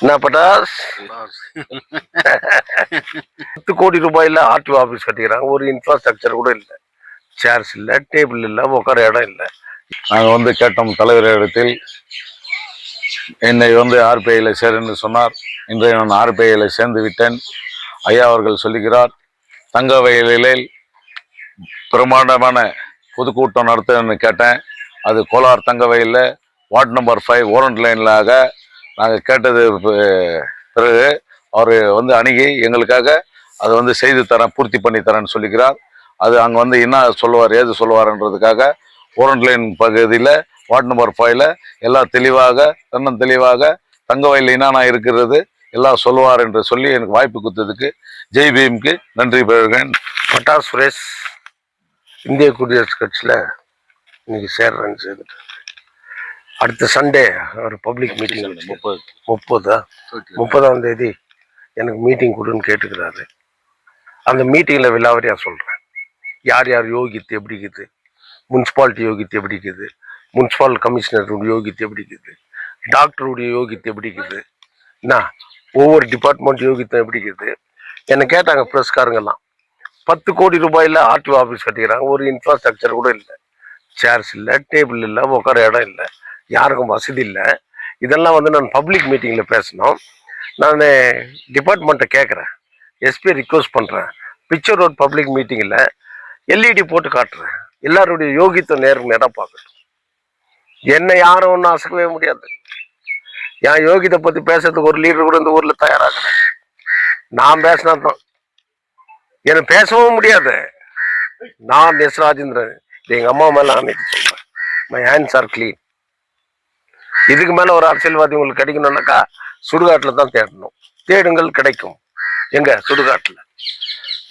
என்ன பட்டாஸ் 10 கோடி ரூபாயில ஆர்டிஓ ஆபீஸ் கட்டிக்கிறாங்க. ஒரு இன்ஃப்ராஸ்ட்ரக்சர் கூட இல்லை. சேர்ஸ் இல்லை, டேபிள் இல்லை, உட்கார இடம் இல்லை. நாங்கள் கேட்டோம் தலைவரிடத்தில். என்னை ஆர்பிஐயில் சேருன்னு சொன்னார். இன்றைய நான் ஆர்பிஐயில் சேர்ந்து விட்டேன். ஐயா அவர்கள் சொல்லுகிறார், தங்க வயலில் பிரமாண்டமான பொதுக்கூட்டம் நடத்துன்னு கேட்டேன். அது கோலார் தங்க வயலில் வார்டு நம்பர் 5 ஓரண்ட் லைன்லாக நாங்கள் கேட்டது பிறகு அவர் அணுகி எங்களுக்காக அதை செய்து தரேன், பூர்த்தி பண்ணி தரேன்னு சொல்லிக்கிறார். அது அங்கே என்ன சொல்லுவார், ஏது சொல்லுவார்ன்றதுக்காக ஓரண்ட் லைன் பகுதியில் வார்டு நம்பர் 5ல் எல்லாம் தெளிவாக தெளிவாக தங்க வயலில் என்னென்ன இருக்கிறது எல்லாம் சொல்லுவார் என்று சொல்லி எனக்கு வாய்ப்பு கொடுத்ததுக்கு ஜெய் பீம்க்கு நன்றி பெறுகிறேன். பட்டாஸ் சுரேஷ் இந்திய குடியரசு கட்சியில் இன்னைக்கு சேர்றேன்னு சேர்ந்துட்டு அடுத்த சண்டே ஒரு பப்ளிக் மீட்டிங் 30ஆம் தேதி எனக்கு மீட்டிங் கொடுன்னு கேட்டுக்கிறாரு. அந்த மீட்டிங்கில் விலாவரியாக சொல்கிறேன். யார் யார் யோகித்து எப்படி இருக்குது, முனிசிபாலிட்டி யோகித்து எப்படி இருக்குது, முனிசிபல் கமிஷனருடைய யோகித்து எப்படி இருக்குது, டாக்டருடைய யோகித்து எப்படி இருக்குது, என்ன ஒவ்வொரு டிபார்ட்மெண்ட் யோகித்தம் எப்படி இருக்குது. என்னை கேட்டாங்க ப்ரெஸ்காரங்கெல்லாம். 10 கோடி ரூபாயில் ஆர்டிஓ ஆஃபீஸ் கட்டிக்கிறாங்க. ஒரு இன்ஃப்ராஸ்ட்ரக்சர் கூட இல்லை. சேர்ஸ் இல்லை, டேபிள் இல்லை, உட்கார இடம் இல்லை, யாருக்கும் வசதி இல்லை. இதெல்லாம் நான் பப்ளிக் மீட்டிங்கில் பேசணும். நான் டிபார்ட்மெண்ட்டை கேட்குறேன், எஸ்பியை ரிக்வஸ்ட் பண்ணுறேன். பிக்சர் ரோட் பப்ளிக் மீட்டிங்கில் எல்இடி போட்டு காட்டுறேன். எல்லாருடைய யோகித்தை நேருக்கு நேராக பார்க்கட்டும். என்னை யாரும் ஒன்றும் அசைக்கவே முடியாது. என் யோகித்தை பற்றி பேசுறதுக்கு ஒரு லீடர் கூட இந்த ஊரில் தயாராகிறேன். நான் பேசினா தான் என்னை பேசவும் முடியாது. நான் எஸ் ராஜேந்திரன், எங்கள் அம்மா மேலே அன்னைக்கு சொல்கிறேன், மை ஹேண்ட்ஸ் ஆர் கிளீன். இதுக்கு மேலே ஒரு அரசியல்வாதி உங்களுக்கு கிடைக்கணும்னாக்கா சுடுகாட்டில் தான் தேடணும். தேடுங்கள், கிடைக்கும். எங்க சுடுகாட்டில்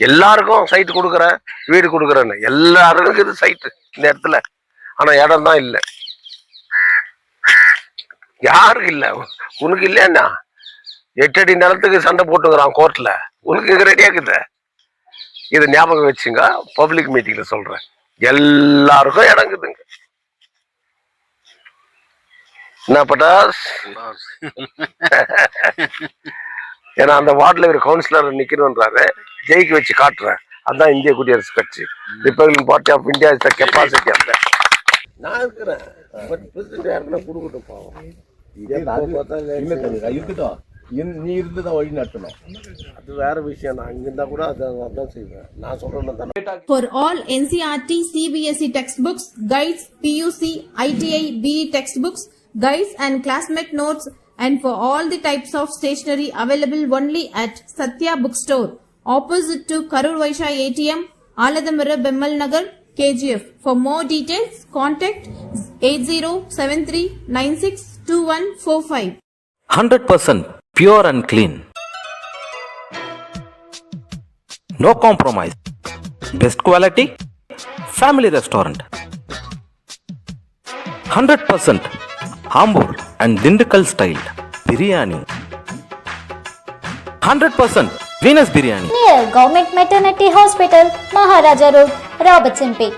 எல்லாருக்கும் சைட்டு கொடுக்குறேன், வீடு கொடுக்குறேன்னு எல்லாருக்கும் இருக்குது சைட்டு இந்த இடத்துல. ஆனால் இடம் தான் இல்லை. யாருக்கு இல்லை? உனக்கு இல்லைன்னா 8 அடி நிலத்துக்கு சண்டை போட்டுக்கிறான் கோர்ட்டில். உனக்கு ரெடியாக்குது. இதை ஞாபகம் வச்சுங்க. பப்ளிக் மீட்டிங்கில் சொல்கிறேன், எல்லாருக்கும் இடங்குதுங்க. என்ன பட்டாஸ்? ஏன்னா அந்த வார்டில் ஒரு கவுன்சிலர் நிற்கணுன்றாரு. ஜெயிக்க வச்சு காட்டுறேன். அதுதான் இந்திய குடியரசு கட்சி. Republic Party of India is the capacity of that. நான் இருக்கிறேன். பட் பிரசிடென்ட் யாருன்னா கொடுக்கட்டும் பாவம். நீ இருந்துதான் வழி நடத்தணும். அது வேற விஷயம். நான் இங்க இருந்தா கூட அதான் செய்வேன். நான் சொல்றேன். For all NCERT, CBSE textbooks, guides, PUC, ITI, BE textbooks, guides and classmate notes, and for all the types of stationery available only at Satya Bookstore, opposite to Karur Vaishya ATM, Aladamara, Bemmal Nagar, KGF. For more details, contact 8073962145. 100% pure and clean. No compromise. Best quality. Family restaurant. 100% Hambur and Dindigul style biryani. 100% Venus biryani. Near Government Maternity Hospital, Maharaja Road, Robertson Peak.